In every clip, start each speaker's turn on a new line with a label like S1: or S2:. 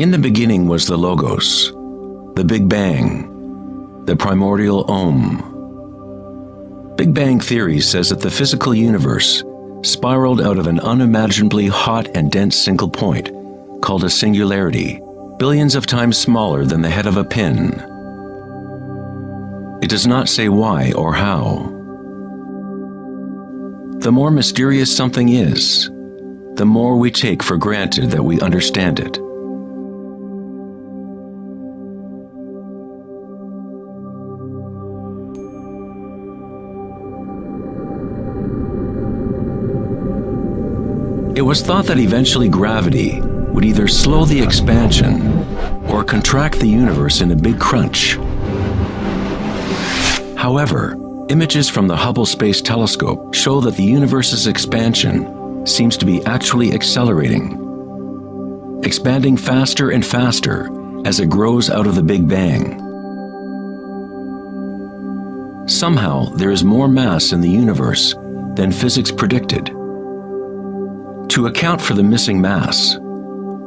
S1: In the beginning was the Logos, the Big Bang, the primordial Om. Big Bang theory says that the physical universe spiraled out of an unimaginably hot and dense single point, called a singularity, billions of times smaller than the head of a pin. It does not say why or how. The more mysterious something is, the more we take for granted that we understand it. It was thought that eventually gravity would either slow the expansion or contract the universe in a big crunch. However, images from the Hubble Space Telescope show that the universe's expansion seems to be actually accelerating, expanding faster and faster as it grows out of the Big Bang. Somehow, there is more mass in the universe than physics predicted. To account for the missing mass,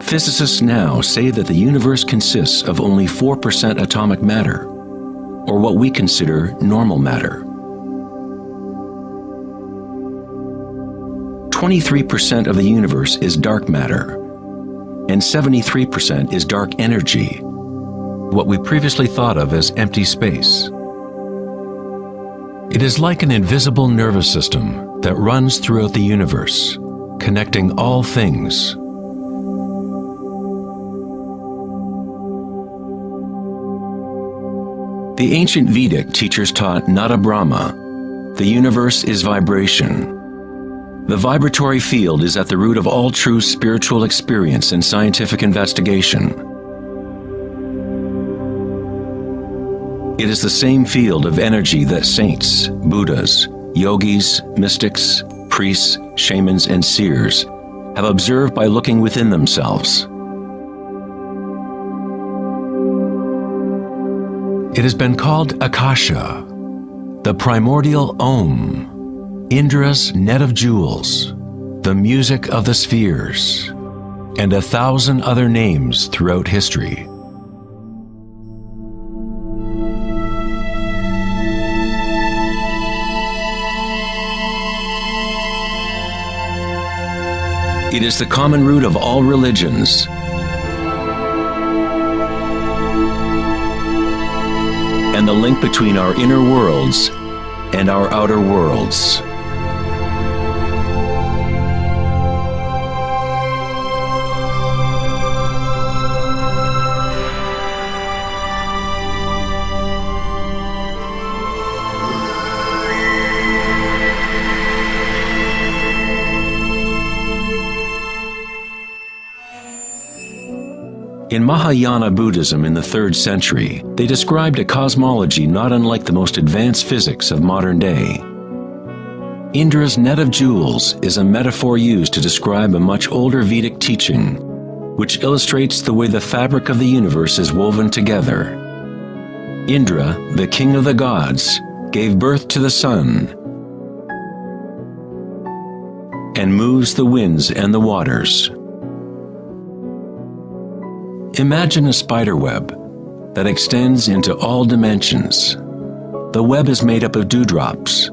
S1: physicists now say that the universe consists of only 4% atomic matter, or what we consider normal matter. 23% of the universe is dark matter, and 73% is dark energy, what we previously thought of as empty space. It is like an invisible nervous system that runs throughout the universe, connecting all things. The ancient Vedic teachers taught Nada Brahma, the universe is vibration. The vibratory field is at the root of all true spiritual experience and scientific investigation. It is the same field of energy that saints, Buddhas, yogis, mystics, priests, shamans, and seers have observed by looking within themselves. It has been called Akasha, the primordial Om, Indra's net of jewels, the music of the spheres, and 1,000 other names throughout history. It is the common root of all religions, and the link between our inner worlds and our outer worlds. In Mahayana Buddhism in the 3rd century, they described a cosmology not unlike the most advanced physics of modern day. Indra's net of jewels is a metaphor used to describe a much older Vedic teaching, which illustrates the way the fabric of the universe is woven together. Indra, the king of the gods, gave birth to the sun and moves the winds and the waters. Imagine a spider web that extends into all dimensions. The web is made up of dewdrops,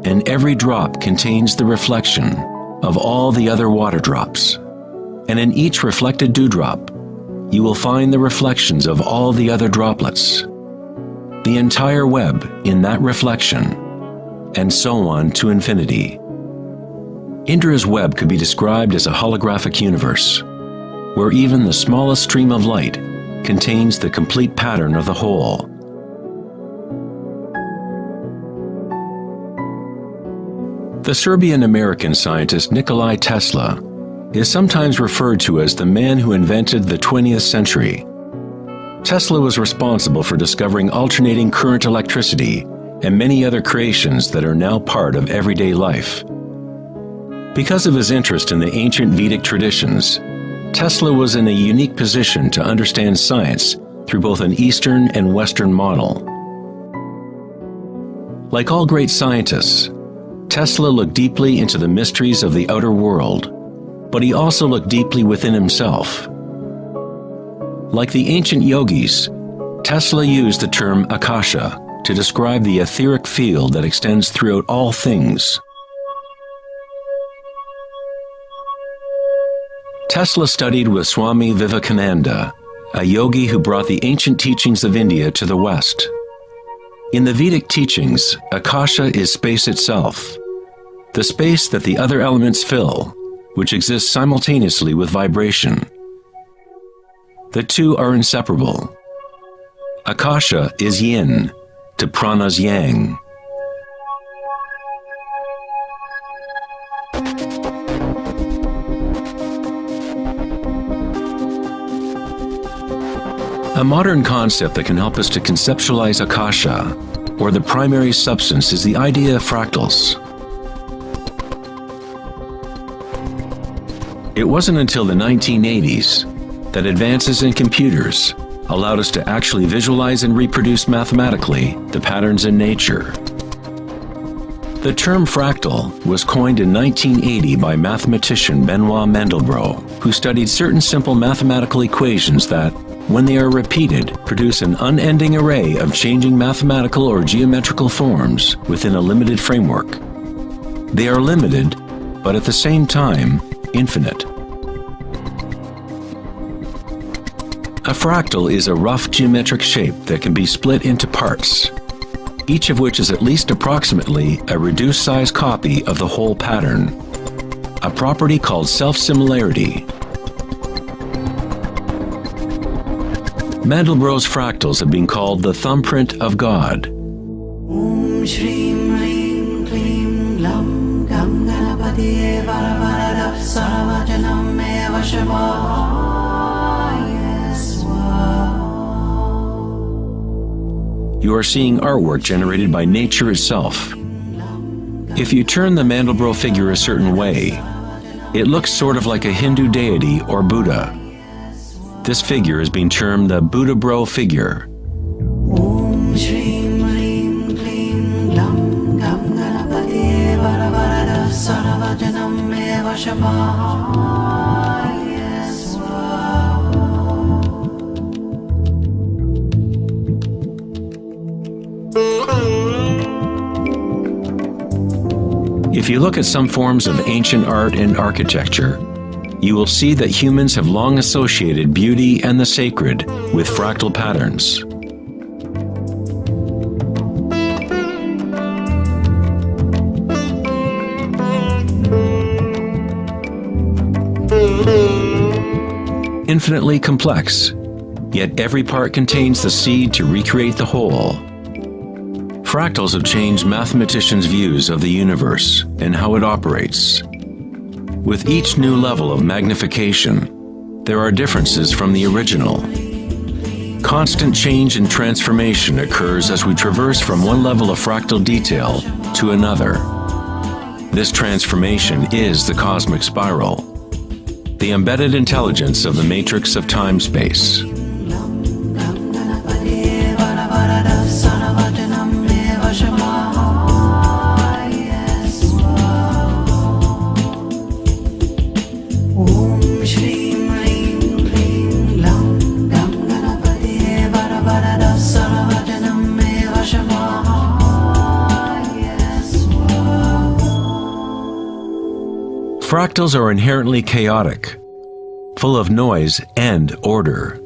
S1: and every drop contains the reflection of all the other water drops. And in each reflected dewdrop, you will find the reflections of all the other droplets. The entire web in that reflection, and so on to infinity. Indra's web could be described as a holographic universe, where even the smallest stream of light contains the complete pattern of the whole. The Serbian-American scientist Nikola Tesla is sometimes referred to as the man who invented the 20th century. Tesla was responsible for discovering alternating current electricity and many other creations that are now part of everyday life. Because of his interest in the ancient Vedic traditions, Tesla was in a unique position to understand science through both an Eastern and Western model. Like all great scientists, Tesla looked deeply into the mysteries of the outer world, but he also looked deeply within himself. Like the ancient yogis, Tesla used the term Akasha to describe the etheric field that extends throughout all things. Tesla studied with Swami Vivekananda, a yogi who brought the ancient teachings of India to the West. In the Vedic teachings, Akasha is space itself, the space that the other elements fill, which exists simultaneously with vibration. The two are inseparable. Akasha is yin to prana's yang. A modern concept that can help us to conceptualize Akasha, or the primary substance, is the idea of fractals. It wasn't until the 1980s that advances in computers allowed us to actually visualize and reproduce mathematically the patterns in nature. The term fractal was coined in 1980 by mathematician Benoit Mandelbrot, who studied certain simple mathematical equations that, when they are repeated, produce an unending array of changing mathematical or geometrical forms within a limited framework. They are limited, but at the same time, infinite. A fractal is a rough geometric shape that can be split into parts, each of which is at least approximately a reduced size copy of the whole pattern, a property called self-similarity. Mandelbrot's fractals have been called the thumbprint of God. Om Shrim Rim Klim Lam Gam Ganapatiye Varavaradav Saravajanam Eva Shavaya Swa. You are seeing artwork generated by nature itself. If you turn the Mandelbrot figure a certain way, it looks sort of like a Hindu deity or Buddha. This figure is being termed the Buddha-bro figure. Om Shrim Rim Klim Lam Gam Ganapatiye Varavaradav Saravajanam Eva Shavaya Swa. If you look at some forms of ancient art and architecture, you will see that humans have long associated beauty and the sacred with fractal patterns. Infinitely complex, yet every part contains the seed to recreate the whole. Fractals have changed mathematicians' views of the universe and how it operates. With each new level of magnification, there are differences from the original. Constant change and transformation occurs as we traverse from one level of fractal detail to another. This transformation is the cosmic spiral, the embedded intelligence of the matrix of time-space. Fractals are inherently chaotic, full of noise and order.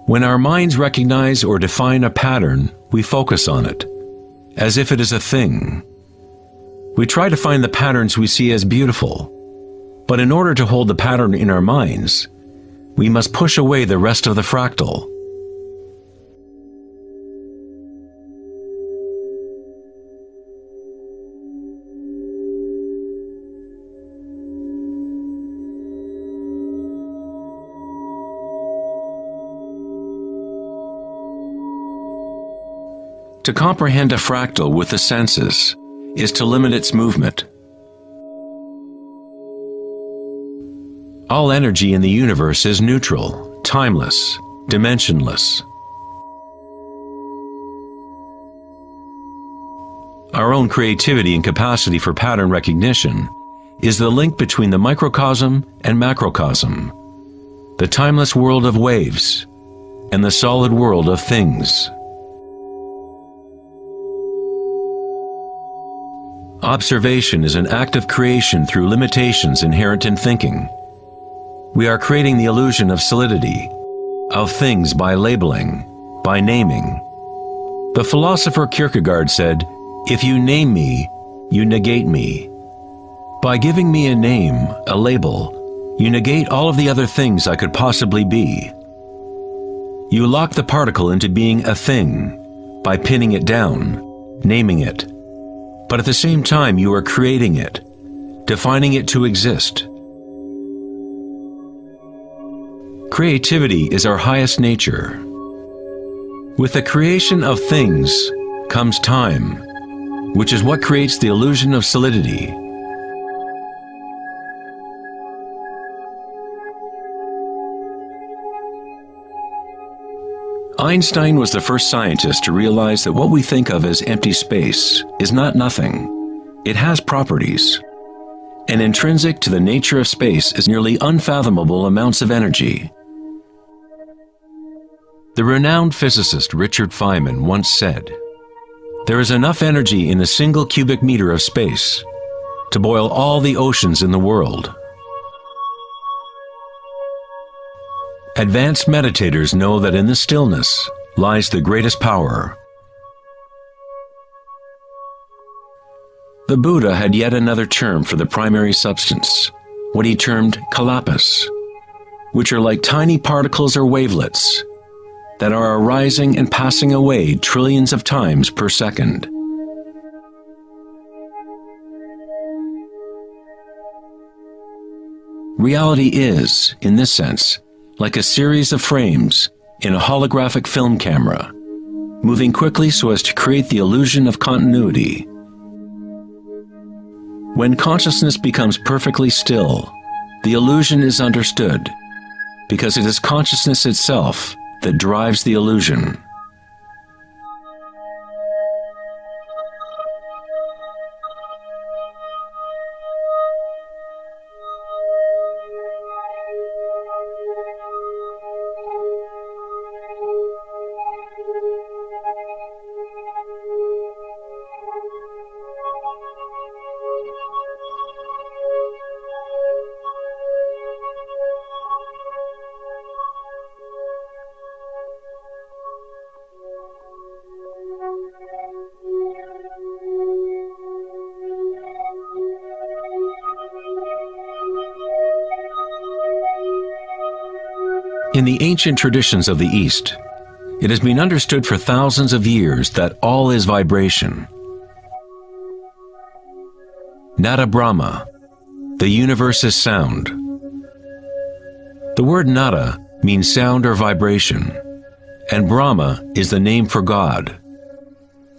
S1: When our minds recognize or define a pattern, we focus on it, as if it is a thing. We try to find the patterns we see as beautiful, but in order to hold the pattern in our minds, we must push away the rest of the fractal. To comprehend a fractal with the senses is to limit its movement. All energy in the universe is neutral, timeless, dimensionless. Our own creativity and capacity for pattern recognition is the link between the microcosm and macrocosm, the timeless world of waves and the solid world of things. Observation is an act of creation through limitations inherent in thinking. We are creating the illusion of solidity, of things by labeling, by naming. The philosopher Kierkegaard said, "If you name me, you negate me." By giving me a name, a label, you negate all of the other things I could possibly be. You lock the particle into being a thing by pinning it down, naming it. But at the same time, you are creating it, defining it to exist. Creativity is our highest nature. With the creation of things comes time, which is what creates the illusion of solidity. Einstein was the first scientist to realize that what we think of as empty space is not nothing. It has properties. And intrinsic to the nature of space is nearly unfathomable amounts of energy. The renowned physicist Richard Feynman once said, "There is enough energy in a single cubic meter of space to boil all the oceans in the world." Advanced meditators know that in the stillness lies the greatest power. The Buddha had yet another term for the primary substance, what he termed kalapas, which are like tiny particles or wavelets that are arising and passing away trillions of times per second. Reality is, in this sense, like a series of frames in a holographic film camera, moving quickly so as to create the illusion of continuity. When consciousness becomes perfectly still, the illusion is understood, because it is consciousness itself that drives the illusion. In the ancient traditions of the East, it has been understood for thousands of years that all is vibration. Nada Brahma, the universe is sound. The word nada means sound or vibration, and Brahma is the name for God.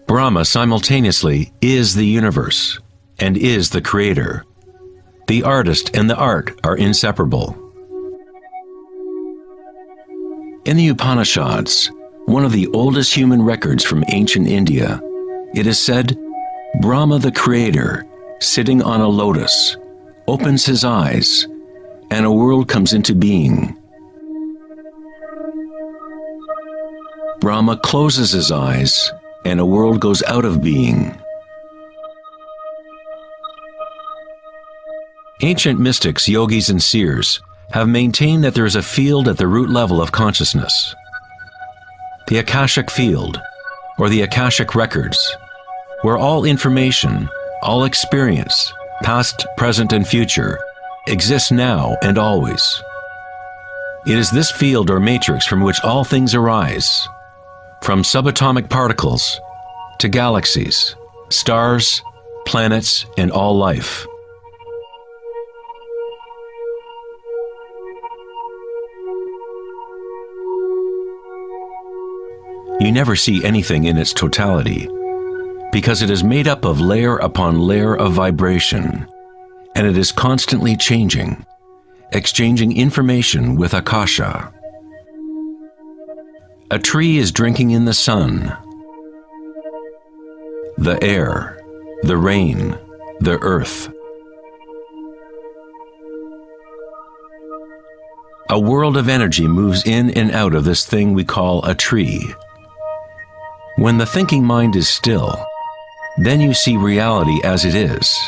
S1: Brahma simultaneously is the universe and is the creator. The artist and the art are inseparable. In the Upanishads, one of the oldest human records from ancient India, it is said, Brahma the creator, sitting on a lotus, opens his eyes, and a world comes into being. Brahma closes his eyes, and a world goes out of being. Ancient mystics, yogis, and seers have maintained that there is a field at the root level of consciousness. The Akashic field, or the Akashic records, where all information, all experience, past, present, and future, exists now and always. It is this field or matrix from which all things arise, from subatomic particles to galaxies, stars, planets, and all life. You never see anything in its totality, because it is made up of layer upon layer of vibration, and it is constantly changing, exchanging information with Akasha. A tree is drinking in the sun, the air, the rain, the earth. a world of energy moves in and out of this thing we call a tree. When the thinking mind is still, then you see reality as it is,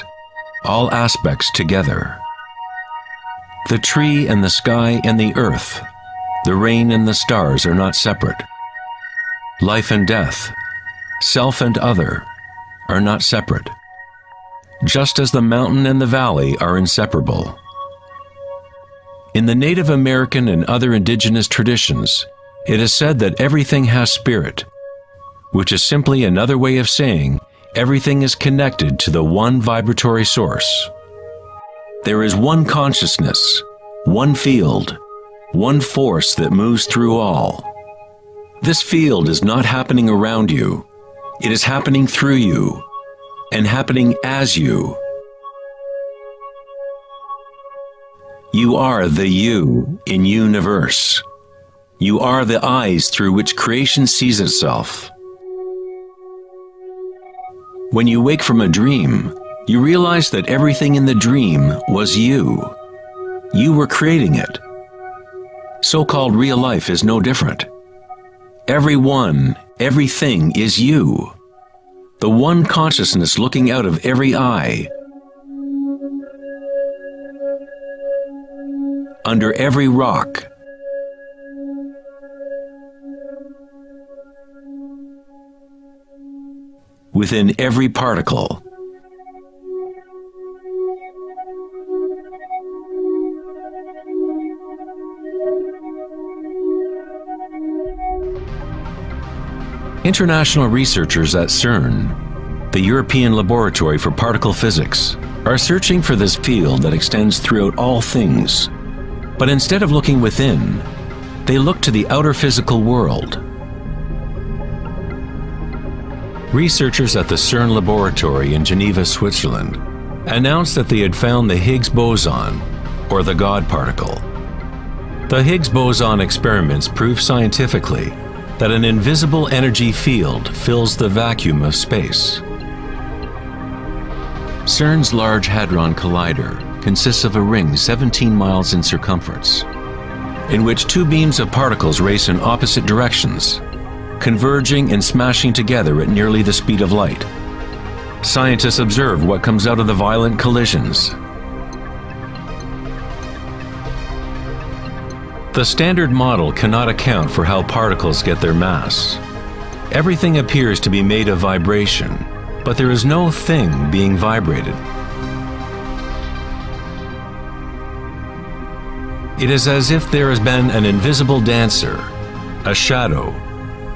S1: all aspects together. The tree and the sky and the earth, the rain and the stars are not separate. Life and death, self and other, are not separate, just as the mountain and the valley are inseparable. In the Native American and other indigenous traditions, it is said that everything has spirit, which is simply another way of saying everything is connected to the one vibratory source. There is one consciousness, one field, one force that moves through all. This field is not happening around you, it is happening through you, and happening as you. You are the you in universe. You are the eyes through which creation sees itself. When you wake from a dream, you realize that everything in the dream was you. You were creating it. So-called real life is no different. Everyone, everything is you. The one consciousness looking out of every eye. Under every rock. Within every particle. International researchers at CERN, the European Laboratory for Particle Physics, are searching for this field that extends throughout all things. But instead of looking within, they look to the outer physical world. Researchers at the CERN laboratory in Geneva, Switzerland, announced that they had found the Higgs boson, or the God particle. The Higgs boson experiments prove scientifically that an invisible energy field fills the vacuum of space. CERN's Large Hadron Collider consists of a ring 17 miles in circumference, in which two beams of particles race in opposite directions, converging and smashing together at nearly the speed of light. Scientists observe what comes out of the violent collisions. The standard model cannot account for how particles get their mass. Everything appears to be made of vibration, but there is no thing being vibrated. It is as if there has been an invisible dancer, a shadow,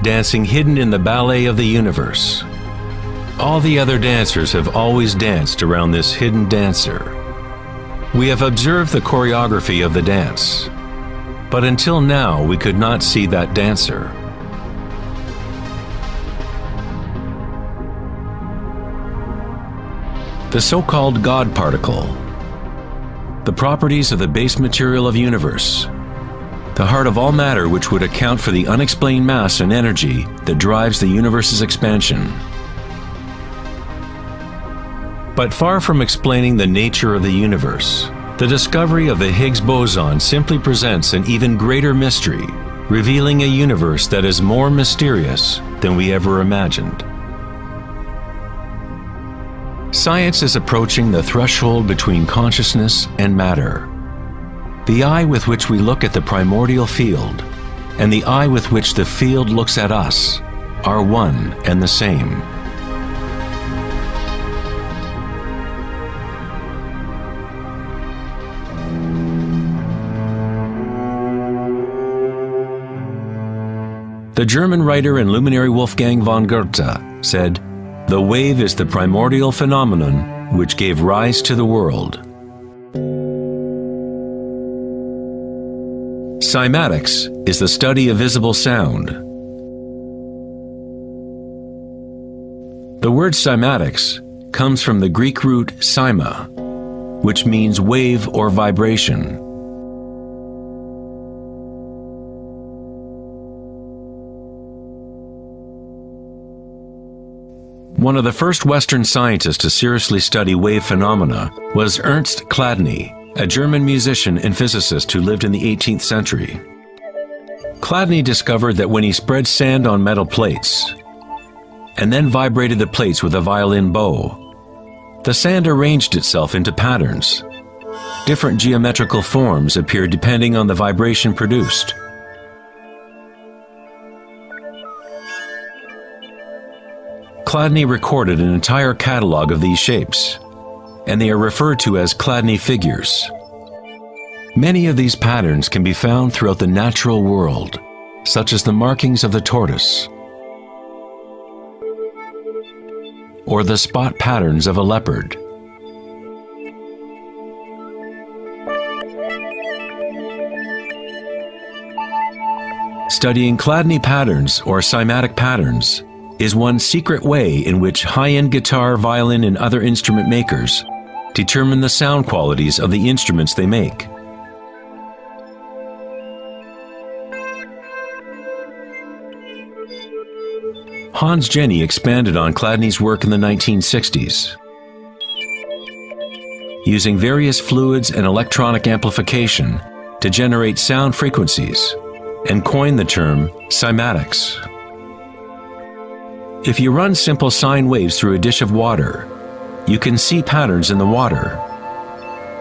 S1: dancing hidden in the ballet of the universe. All the other dancers have always danced around this hidden dancer. We have observed the choreography of the dance, but until now we could not see that dancer. The so-called God particle, the properties of the base material of universe, the heart of all matter which would account for the unexplained mass and energy that drives the universe's expansion. But far from explaining the nature of the universe, the discovery of the Higgs boson simply presents an even greater mystery, revealing a universe that is more mysterious than we ever imagined. Science is approaching the threshold between consciousness and matter. The eye with which we look at the primordial field and the eye with which the field looks at us are one and the same. The German writer and luminary Wolfgang von Goethe said, "The wave is the primordial phenomenon which gave rise to the world." Cymatics is the study of visible sound. The word cymatics comes from the Greek root cyma, which means wave or vibration. One of the first Western scientists to seriously study wave phenomena was Ernst Chladni, a German musician and physicist who lived in the 18th century. Chladni discovered that when he spread sand on metal plates and then vibrated the plates with a violin bow, the sand arranged itself into patterns. Different geometrical forms appeared depending on the vibration produced. Chladni recorded an entire catalog of these shapes, and they are referred to as Chladni figures. Many of these patterns can be found throughout the natural world, such as the markings of the tortoise, or the spot patterns of a leopard. Studying Chladni patterns or cymatic patterns is one secret way in which high-end guitar, violin, and other instrument makers determine the sound qualities of the instruments they make. Hans Jenny expanded on Chladni's work in the 1960s. Using various fluids and electronic amplification to generate sound frequencies, and coined the term cymatics. If you run simple sine waves through a dish of water, you can see patterns in the water.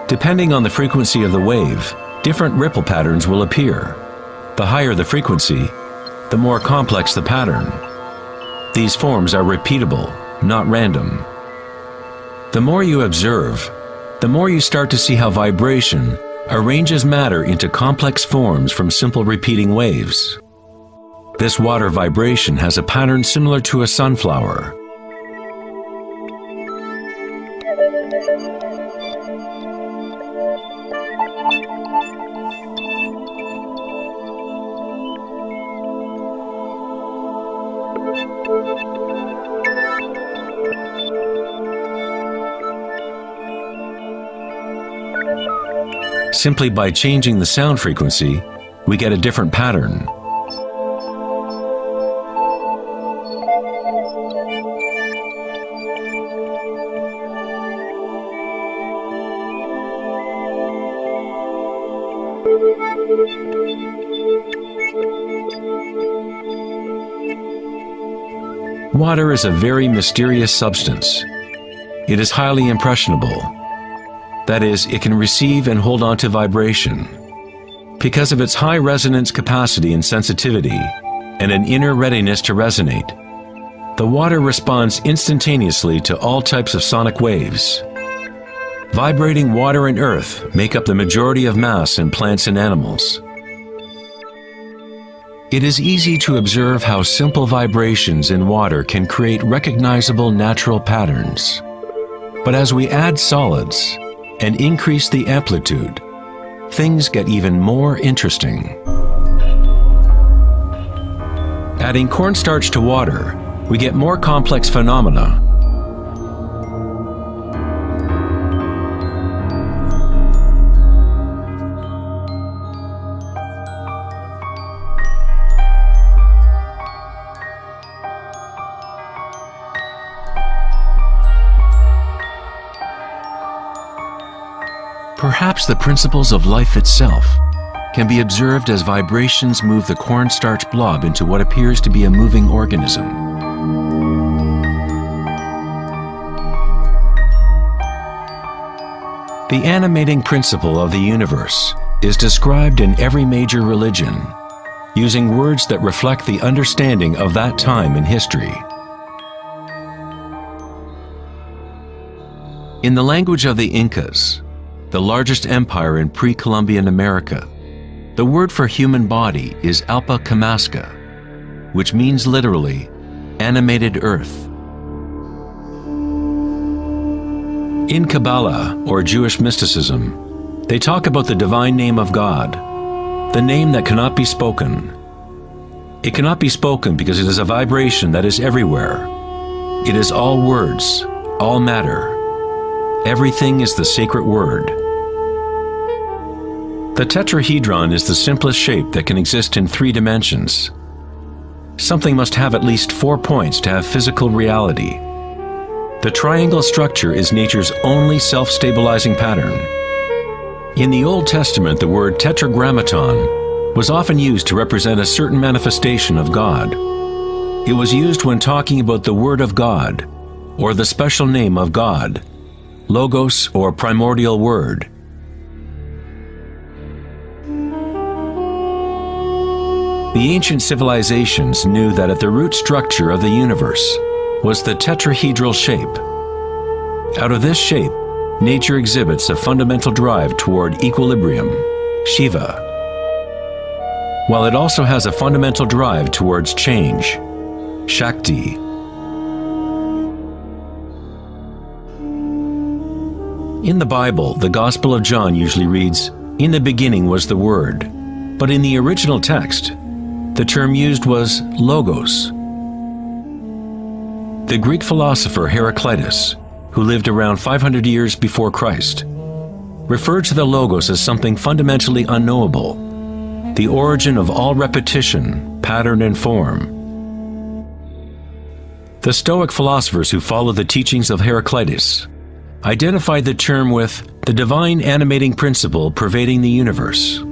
S1: Depending on the frequency of the wave, different ripple patterns will appear. The higher the frequency, the more complex the pattern. These forms are repeatable, not random. The more you observe, the more you start to see how vibration arranges matter into complex forms from simple repeating waves. This water vibration has a pattern similar to a sunflower. Simply by changing the sound frequency, we get a different pattern. Water is a very mysterious substance. It is highly impressionable. That is, it can receive and hold on to vibration. Because of its high resonance capacity and sensitivity, and an inner readiness to resonate, the water responds instantaneously to all types of sonic waves. Vibrating water and earth make up the majority of mass in plants and animals. It is easy to observe how simple vibrations in water can create recognizable natural patterns. But as we add solids and increase the amplitude, things get even more interesting. Adding cornstarch to water, we get more complex phenomena. Perhaps the principles of life itself can be observed as vibrations move the cornstarch blob into what appears to be a moving organism. The animating principle of the universe is described in every major religion, using words that reflect the understanding of that time in history. In the language of the Incas, the largest empire in pre-Columbian America, the word for human body is Alpa Kamasca, which means literally, animated earth. In Kabbalah, or Jewish mysticism, they talk about the divine name of God, the name that cannot be spoken. It cannot be spoken because it is a vibration that is everywhere. It is all words, all matter. Everything is the sacred word. The tetrahedron is the simplest shape that can exist in 3 dimensions. Something must have at least 4 points to have physical reality. The triangle structure is nature's only self-stabilizing pattern. In the Old Testament, the word tetragrammaton was often used to represent a certain manifestation of God. It was used when talking about the Word of God, or the special name of God, Logos or primordial Word. The ancient civilizations knew that at the root structure of the universe was the tetrahedral shape. Out of this shape, nature exhibits a fundamental drive toward equilibrium, Shiva, while it also has a fundamental drive towards change, Shakti. In the Bible, the Gospel of John usually reads, "In the beginning was the Word," but in the original text, the term used was logos. The Greek philosopher Heraclitus, who lived around 500 years before Christ, referred to the logos as something fundamentally unknowable, the origin of all repetition, pattern, and form. The Stoic philosophers who followed the teachings of Heraclitus identified the term with the divine animating principle pervading the universe.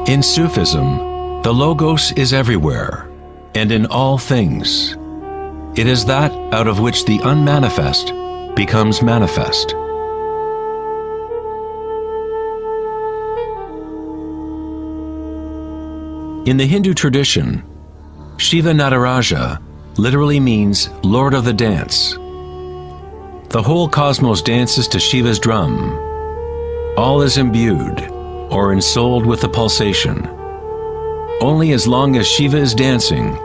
S1: In Sufism, the Logos is everywhere and in all things. It is that out of which the unmanifest becomes manifest. In the Hindu tradition, Shiva Nataraja literally means Lord of the Dance. The whole cosmos dances to Shiva's drum. All is imbued or ensouled with the pulsation. Only as long as Shiva is dancing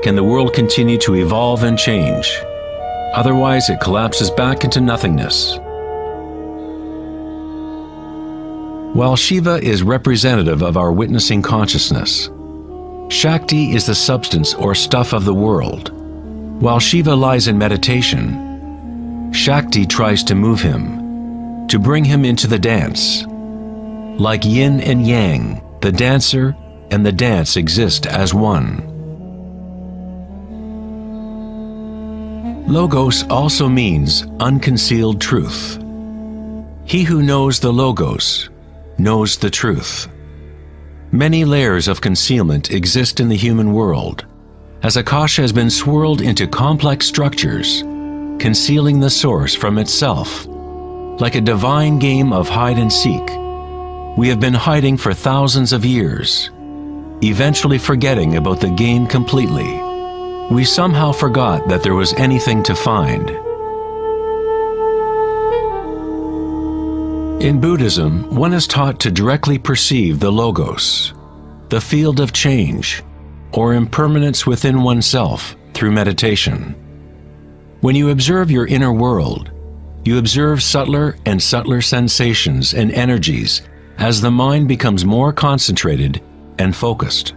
S1: can the world continue to evolve and change. Otherwise, it collapses back into nothingness. While Shiva is representative of our witnessing consciousness, Shakti is the substance or stuff of the world. While Shiva lies in meditation, Shakti tries to move him, to bring him into the dance. Like yin and yang, the dancer and the dance exist as one. Logos also means unconcealed truth. He who knows the Logos knows the truth. Many layers of concealment exist in the human world, as Akasha has been swirled into complex structures, concealing the source from itself. Like a divine game of hide and seek, we have been hiding for thousands of years, eventually forgetting about the game completely. We somehow forgot that there was anything to find. In Buddhism, one is taught to directly perceive the Logos, the field of change, or impermanence within oneself through meditation. When you observe your inner world, you observe subtler and subtler sensations and energies as the mind becomes more concentrated and focused.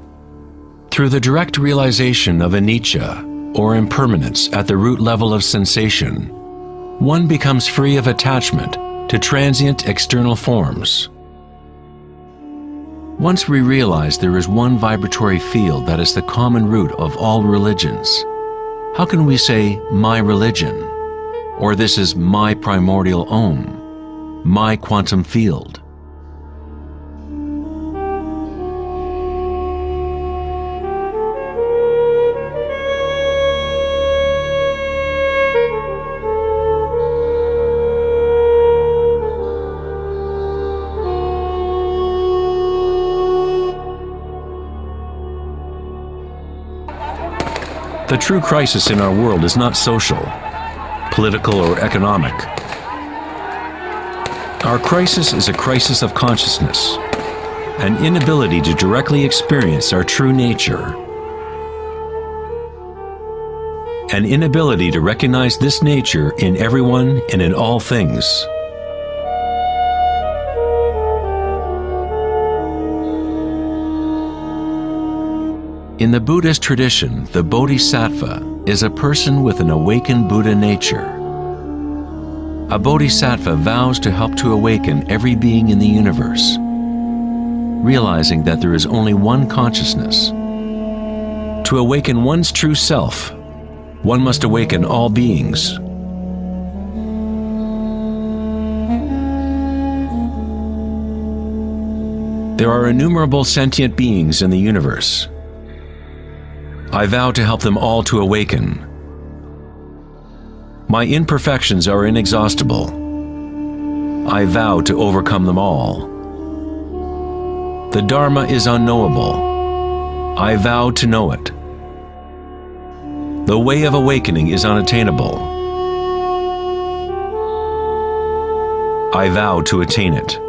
S1: Through the direct realization of anicca, or impermanence at the root level of sensation, one becomes free of attachment to transient external forms. Once we realize there is one vibratory field that is the common root of all religions, how can we say, my religion, or this is my primordial Om, my quantum field? The true crisis in our world is not social, political, or economic. Our crisis is a crisis of consciousness, an inability to directly experience our true nature, an inability to recognize this nature in everyone and in all things. In the Buddhist tradition, the Bodhisattva is a person with an awakened Buddha nature. A Bodhisattva vows to help to awaken every being in the universe, realizing that there is only one consciousness. To awaken one's true self, one must awaken all beings, There are innumerable sentient beings in the universe. I vow to help them all to awaken. My imperfections are inexhaustible. I vow to overcome them all. The Dharma is unknowable. I vow to know it. The way of awakening is unattainable. I vow to attain it.